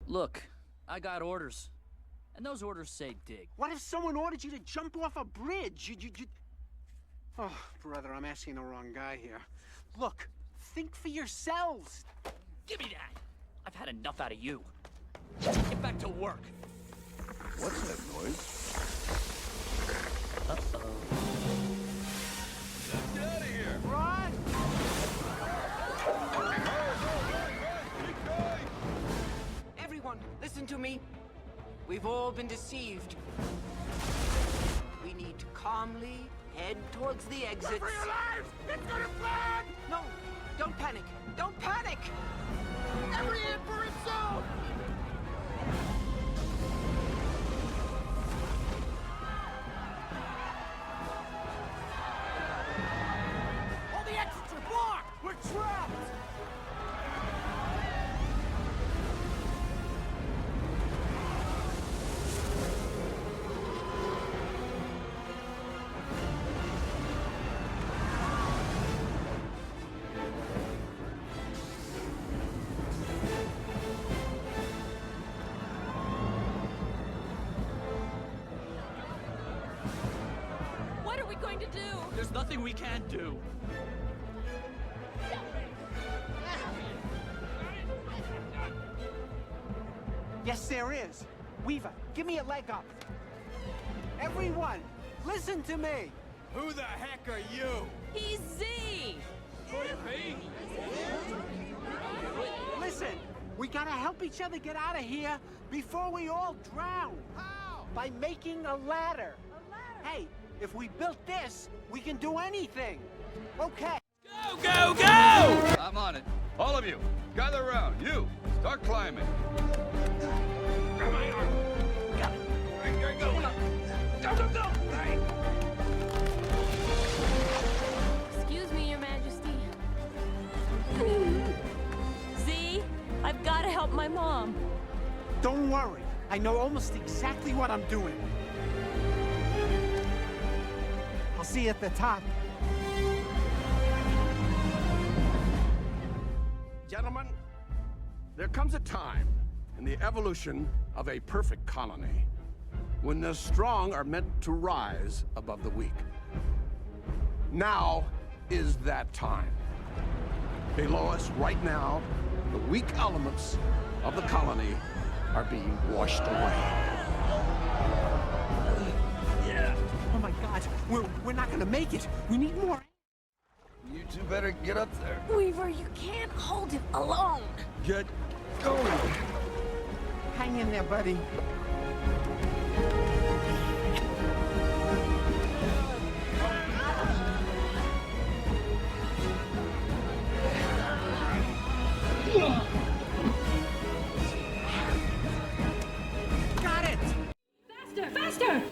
Look, I got orders. And those orders say dig. What if someone ordered you to jump off a bridge? Oh, brother, I'm asking the wrong guy here. Look, think for yourselves. Give me that! I've had enough out of you. Get back to work. What's that noise? Uh-oh. Get out of here! Run! Everyone, listen to me. We've all been deceived. We need to calmly head towards the exits. Run for your lives! It's gonna flood! No, don't panic. Don't panic! Every ant for its own! All the exits are blocked! We're trapped! What are we going to do? There's nothing we can't do. Yes, there is. Weaver, give me a leg up. Everyone, listen to me. Who the heck are you? He's Z! Listen, we gotta help each other get out of here before we all drown. How? By making a ladder. A ladder? Hey, if we built this, we can do anything. Okay. Go, go, go! I'm on it. All of you, gather around. You, start climbing. Grab my arm. Got it. Right, go. Go, go, go. Right. Excuse me, Your Majesty. Z, I've got to help my mom. Don't worry. I know almost exactly what I'm doing. I'll see you at the top. Gentlemen, there comes a time in the evolution of a perfect colony when the strong are meant to rise above the weak. Now is that time. Below us right now, the weak elements of the colony are being washed away. Oh my God, we're not gonna make it. We need more. You two better get up there. Weaver, you can't hold him alone. Get going. Hang in there, buddy. Faster, faster!